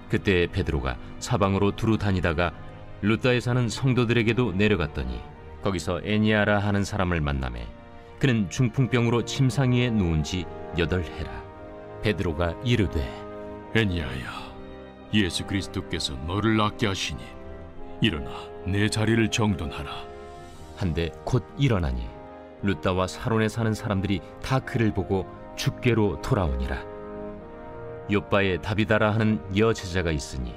그때 베드로가 사방으로 두루 다니다가 룻다에 사는 성도들에게도 내려갔더니 거기서 에니아라 하는 사람을 만나매 그는 중풍병으로 침상 위에 누운 지 8해라. 베드로가 이르되 에니아야, 예수 그리스도께서 너를 낫게 하시니 일어나 내 자리를 정돈하라. 한데 곧 일어나니 룻다와 사론에 사는 사람들이 다 그를 보고 주께로 돌아오니라. 욥바에 다비다라 하는 여제자가 있으니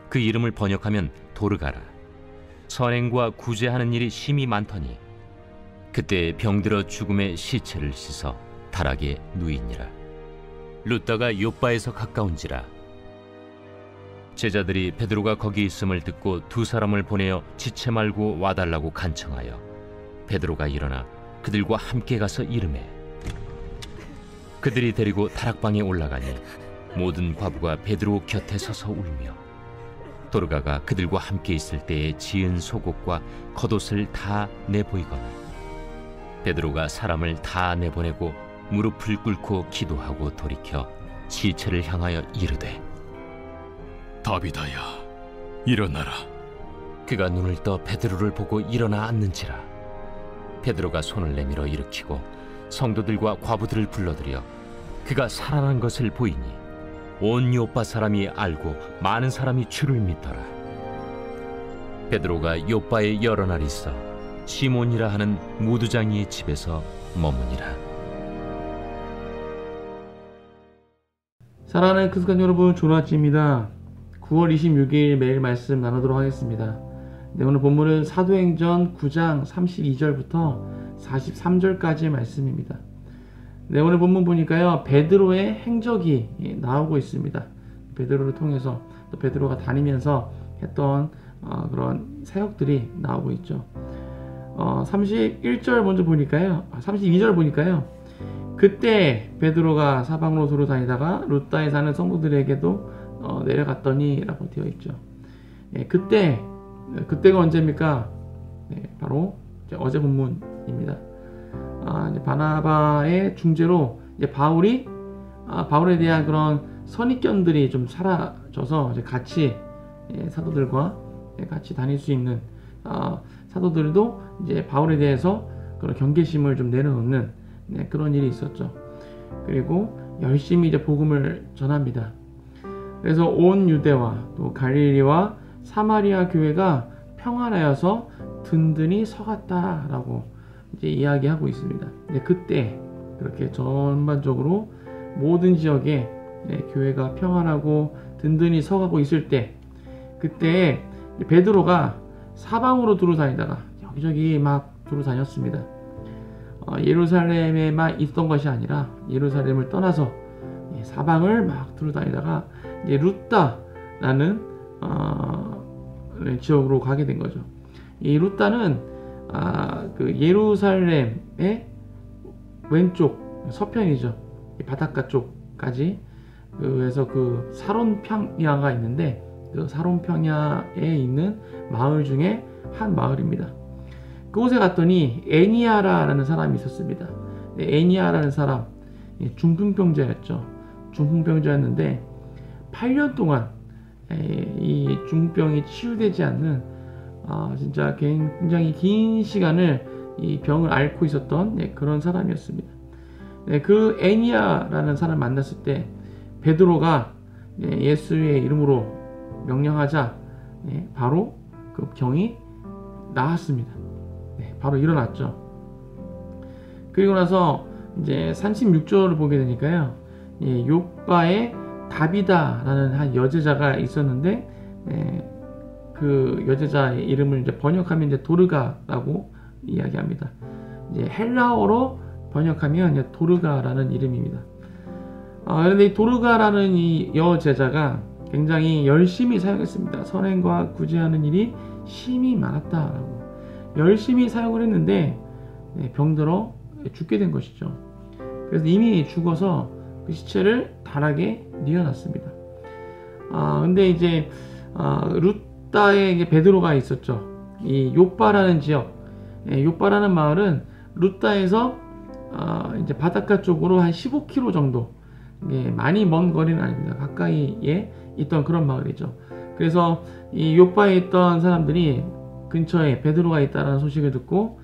그 이름을 번역하면 도르가라. 선행과 구제하는 일이 심히 많더니 그때 병들어 죽음의 시체를 씻어 다락에 누이니라. 룻다가 욥바에서 가까운지라. 제자들이 베드로가 거기 있음을 듣고 두 사람을 보내어 지체 말고 와달라고 간청하여 베드로가 일어나 그들과 함께 가서 이르매 그들이 데리고 다락방에 올라가니 모든 과부가 베드로 곁에 서서 울며 도르가가 그들과 함께 있을 때에 지은 속옷과 겉옷을 다 내보이거늘 베드로가 사람을 다 내보내고 무릎을 꿇고 기도하고 돌이켜 시체를 향하여 이르되 다비다야, 일어나라. 그가 눈을 떠 베드로를 보고 일어나 앉는지라. 베드로가 손을 내밀어 일으키고 성도들과 과부들을 불러들여 그가 살아난 것을 보이니 온 욥바 사람이 알고 많은 사람이 주를 믿더라. 베드로가 욥바에 여러 날 있어 시몬이라 하는 무두장이의 집에서 머무니라. 사랑하는 크스칸 여러분, 조나치입니다. 9월 26일 매일 말씀 나누도록 하겠습니다. 네, 오늘 본문은 사도행전 9장 32절부터 43절까지의 말씀입니다. 네, 오늘 본문 보니까요, 베드로의 행적이 나오고 있습니다. 베드로를 통해서 또 베드로가 다니면서 했던 그런 사역들이 나오고 있죠. 31절 먼저 보니까요, 32절 보니까요, 그때 베드로가 사방으로 두루 다니다가 룻다에 사는 성도들에게도 내려갔더니 라고 되어 있죠. 예, 그때가 언제입니까? 네, 바로 어제 본문입니다. 이제 바나바의 중재로 이제 바울에 대한 그런 선입견들이 좀 사라져서 이제 같이 사도들과 같이 다닐 수 있는 사도들도 이제 바울에 대해서 그런 경계심을 좀 내려놓는 그런 일이 있었죠. 그리고 열심히 이제 복음을 전합니다. 그래서 온 유대와 또 갈릴리와 사마리아 교회가 평안하여서 든든히 서갔다라고 이제 이야기하고 있습니다. 그때 그렇게 전반적으로 모든 지역에 교회가 평안하고 든든히 서가고 있을 때, 그때 베드로가 사방으로 두루 다니다가 여기저기 막 두루 다녔습니다. 예루살렘에만 있던 것이 아니라 예루살렘을 떠나서 사방을 막 두루 다니다가 룻다라는 지역으로 가게 된 거죠. 이 룻다는 그 예루살렘의 왼쪽 서편이죠. 바닷가 쪽까지. 그래서 그 사론 평야가 있는데 그 사론 평야에 있는 마을 중에 한 마을입니다. 그곳에 갔더니 에니아라는 사람이 있었습니다. 에니아라는 사람 중풍병자였죠. 중풍병자였는데 8년 동안 이 중풍병이 치유되지 않는 진짜 굉장히 긴 시간을 이 병을 앓고 있었던 그런 사람이었습니다. 그 에니아라는 사람을 만났을 때 베드로가 예수의 이름으로 명령하자 바로 그 병이 나았습니다. 바로 일어났죠. 그리고 나서 이제 36절을 보게 되니까요, 욥바에 다비다라는 한 여제자가 있었는데 그 여제자의 이름을 이제 번역하면 이제 도르가라고 이야기합니다. 이제 헬라어로 번역하면 이제 도르가라는 이름입니다. 그런데 이 도르가라는 이 여제자가 굉장히 열심히 사역했습니다. 선행과 구제하는 일이 심히 많았다라고 열심히 사역을 했는데 병들어 죽게 된 것이죠. 그래서 이미 죽어서 그 시체를 다락에 뉘어놨습니다. 근데 이제 룻다에 베드로가 있었죠. 이 욥바라는 지역, 욥바라는 마을은 루따에서 이제 바닷가 쪽으로 한 15km 정도, 많이 먼 거리는 아닙니다. 가까이에 있던 그런 마을이죠. 그래서 이 요빠에 있던 사람들이 근처에 베드로가 있다는 소식을 듣고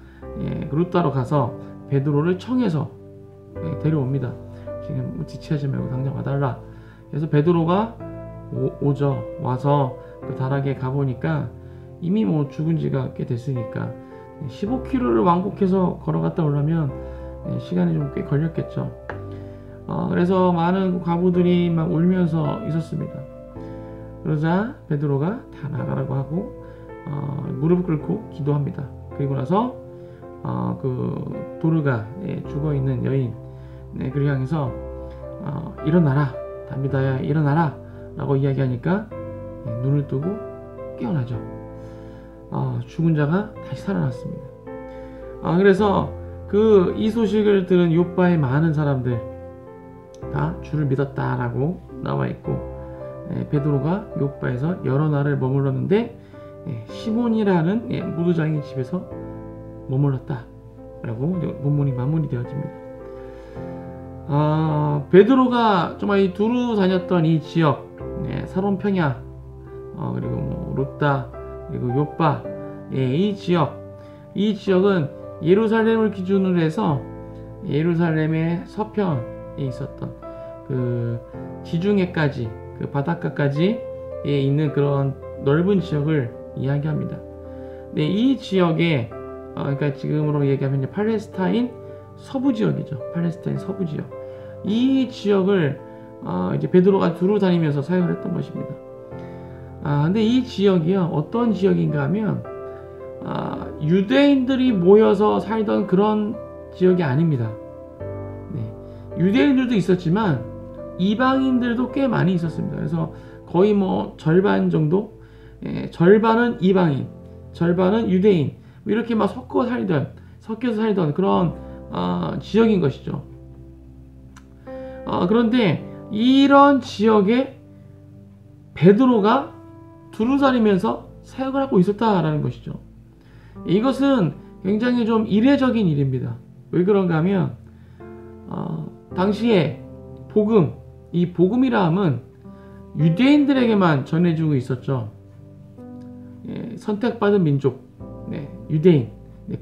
루따로 가서 베드로를 청해서 데려옵니다. 지금 지체하지 말고 당장 와달라. 그래서 베드로가 오죠. 와서 그 다락에 가보니까 이미 뭐 죽은 지가 꽤 됐으니까 15km를 왕복해서 걸어갔다 오려면 시간이 좀 꽤 걸렸겠죠. 그래서 많은 과부들이 막 울면서 있었습니다. 그러자 베드로가 다 나가라고 하고 무릎 꿇고 기도합니다. 그리고 나서 그 도르가에 죽어있는 여인을 향해서 일어나라, 다비다야 일어나라 라고 이야기하니까 눈을 뜨고 깨어나죠. 죽은 자가 다시 살아났습니다. 그래서 이 소식을 들은 요빠의 많은 사람들 다 주를 믿었다라고 나와 있고, 베드로가 요빠에서 여러 날을 머물렀는데 시몬이라는 무도장의 집에서 머물렀다라고 본문이 마무리되어집니다. 베드로가 정말 이 두루 다녔던 이 지역, 사론 평야, 그리고 뭐 루따, 그리고 요빠, 이 지역은 예루살렘을 기준으로 해서 예루살렘의 서편에 있었던 그 지중해까지, 그 바닷가까지 있는 그런 넓은 지역을 이야기합니다. 이 지역에 그러니까 지금으로 얘기하면 이제 팔레스타인 서부 지역이죠. 팔레스타인 서부 지역. 이 지역을 이제 베드로가 두루 다니면서 사역을 했던 것입니다. 근데 이 지역이요, 어떤 지역인가 하면 유대인들이 모여서 살던 그런 지역이 아닙니다. 유대인들도 있었지만 이방인들도 꽤 많이 있었습니다. 그래서 거의 뭐 절반 정도, 절반은 이방인, 절반은 유대인, 이렇게 막 섞여서 살던 그런 지역인 것이죠. 그런데 이런 지역에 베드로가 두루 다니면서 사역을 하고 있었다라는 것이죠. 이것은 굉장히 좀 이례적인 일입니다. 왜 그런가 하면 당시에 이 복음이라 함은 유대인들에게만 전해지고 있었죠. 선택받은 민족, 유대인,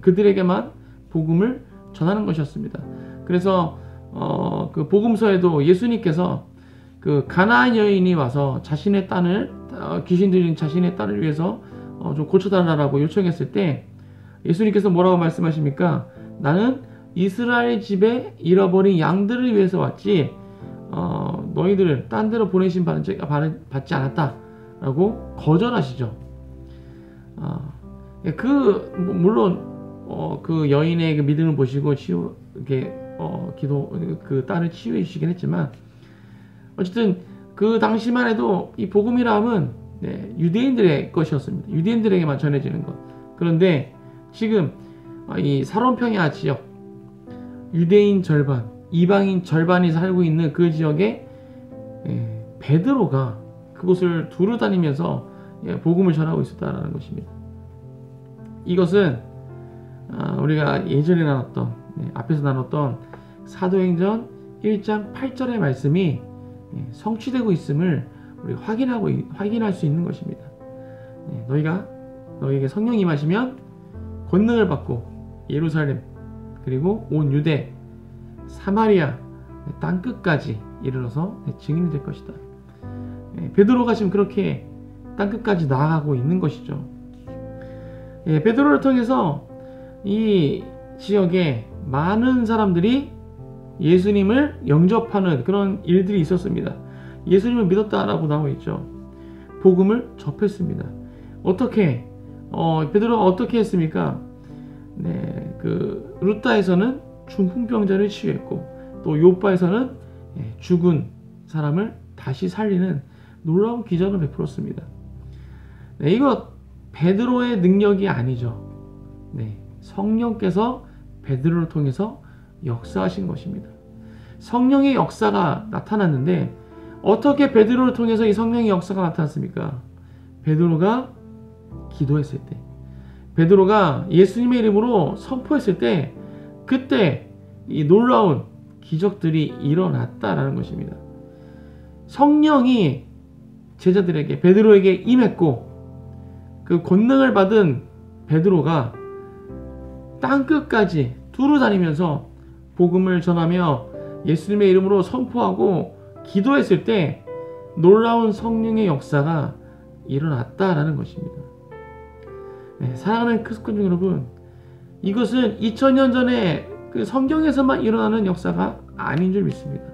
그들에게만 복음을 전하는 것이었습니다. 그래서 그 복음서에도 예수님께서 그 가나안 여인이 와서 자신의 딸을 귀신 들린 자신의 딸을 위해서 좀 고쳐달라고 요청했을 때 예수님께서 뭐라고 말씀하십니까? 나는 이스라엘 집에 잃어버린 양들을 위해서 왔지 너희들을 딴 데로 보내신 받지 않았다라고 거절하시죠. 물론 그 여인의 그 믿음을 보시고 그 딸을 치유해 주시긴 했지만, 어쨌든 그 당시만 해도 이 복음이라 함은 유대인들의 것이었습니다. 유대인들에게만 전해지는 것. 그런데 지금 이 사론 평야 지역, 유대인 절반, 이방인 절반이 살고 있는 그 지역에 베드로가 그곳을 두루 다니면서 복음을 전하고 있었다는 것입니다. 이것은 우리가 예전에 앞에서 나눴던 사도행전 1장 8절의 말씀이 성취되고 있음을 우리 확인할 수 있는 것입니다. 너희에게 성령이 임하시면 권능을 받고 예루살렘 그리고 온 유대 사마리아 땅 끝까지 이르러서 내 증인이 될 것이다. 베드로가 지금 그렇게 땅 끝까지 나아가고 있는 것이죠. 베드로를 통해서 이 지역에 많은 사람들이 예수님을 영접하는 그런 일들이 있었습니다. 예수님을 믿었다라고 나와 있죠. 복음을 접했습니다. 어떻게? 베드로가 어떻게 했습니까? 그 루따에서는 중풍병자를 치유했고, 또 요빠에서는 죽은 사람을 다시 살리는 놀라운 기적을 베풀었습니다. 이거 베드로의 능력이 아니죠. 성령께서 베드로를 통해서 역사하신 것입니다. 성령의 역사가 나타났는데 어떻게 베드로를 통해서 이 성령의 역사가 나타났습니까? 베드로가 기도했을 때, 베드로가 예수님의 이름으로 선포했을 때 그때 이 놀라운 기적들이 일어났다라는 것입니다. 성령이 제자들에게 베드로에게 임했고 그 권능을 받은 베드로가 땅끝까지 두루 다니면서 복음을 전하며 예수님의 이름으로 선포하고 기도했을 때 놀라운 성령의 역사가 일어났다라는 것입니다. 네, 사랑하는 크스콘 여러분, 이것은 2000년 전에 그 성경에서만 일어나는 역사가 아닌 줄 믿습니다.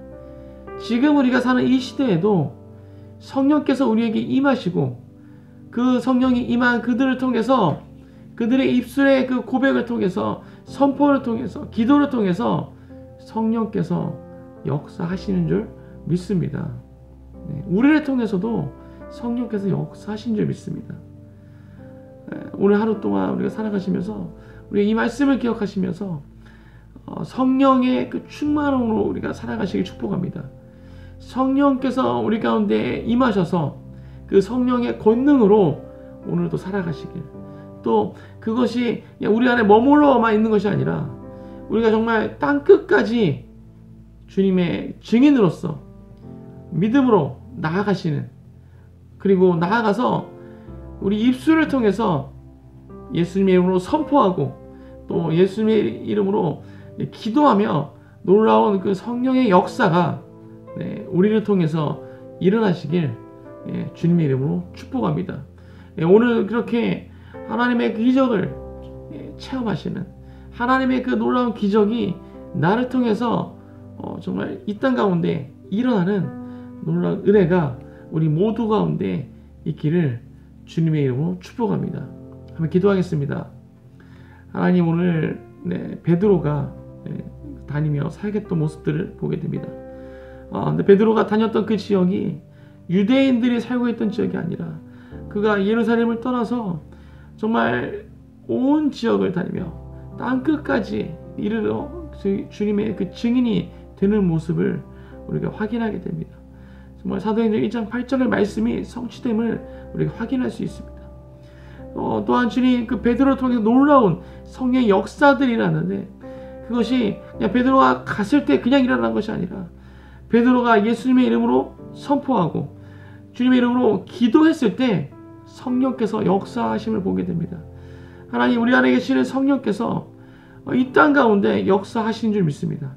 지금 우리가 사는 이 시대에도 성령께서 우리에게 임하시고 그 성령이 임한 그들을 통해서 그들의 입술의 그 고백을 통해서 선포를 통해서 기도를 통해서 성령께서 역사하시는 줄 믿습니다. 네, 우리를 통해서도 성령께서 역사하신 줄 믿습니다. 오늘 하루 동안 우리가 살아가시면서 우리가 이 말씀을 기억하시면서 성령의 그 충만함으로 우리가 살아가시길 축복합니다. 성령께서 우리 가운데 임하셔서 그 성령의 권능으로 오늘도 살아가시길, 또 그것이 우리 안에 머물러만 있는 것이 아니라 우리가 정말 땅끝까지 주님의 증인으로서 믿음으로 나아가시는, 그리고 나아가서 우리 입술을 통해서 예수님의 이름으로 선포하고 또 예수님의 이름으로 기도하며 놀라운 그 성령의 역사가 우리를 통해서 일어나시길 주님의 이름으로 축복합니다. 오늘 그렇게 하나님의 그 기적을 체험하시는, 하나님의 그 놀라운 기적이 나를 통해서 정말 이 땅 가운데 일어나는 놀라운 은혜가 우리 모두 가운데 있기를 주님의 이름으로 축복합니다. 한번 기도하겠습니다. 하나님, 오늘 베드로가 다니며 살겠던 모습들을 보게 됩니다. 근데 베드로가 다녔던 그 지역이 유대인들이 살고 있던 지역이 아니라 그가 예루살렘을 떠나서 정말 온 지역을 다니며 땅끝까지 이르러 주님의 그 증인이 되는 모습을 우리가 확인하게 됩니다. 정말 사도행전 1장 8절의 말씀이 성취됨을 우리가 확인할 수 있습니다. 또한 주님 그 베드로를 통해서 놀라운 성령의 역사들이 일어났는데 그것이 그냥 베드로가 갔을 때 그냥 일어난 것이 아니라 베드로가 예수님의 이름으로 선포하고 주님의 이름으로 기도했을 때 성령께서 역사하심을 보게 됩니다. 하나님, 우리 안에 계시는 성령께서 이 땅 가운데 역사하신 줄 믿습니다.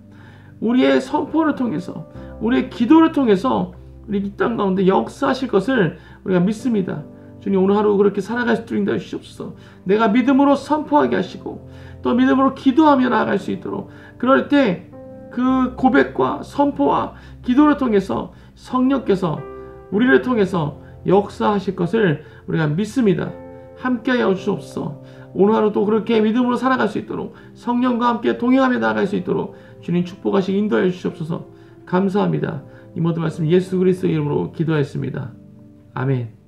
우리의 선포를 통해서, 우리의 기도를 통해서 우리 이 땅 가운데 역사하실 것을 우리가 믿습니다. 주님, 오늘 하루 그렇게 살아갈 수 있도록 주시옵소서. 내가 믿음으로 선포하게 하시고 또 믿음으로 기도하며 나아갈 수 있도록, 그럴 때 그 고백과 선포와 기도를 통해서 성령께서 우리를 통해서 역사하실 것을 우리가 믿습니다. 함께하여 주옵소서. 오늘 하루도 그렇게 믿음으로 살아갈 수 있도록, 성령과 함께 동행하며 나아갈 수 있도록 주님 축복하시고 인도하여 주시옵소서. 감사합니다. 이 모든 말씀 예수 그리스도의 이름으로 기도하였습니다. 아멘.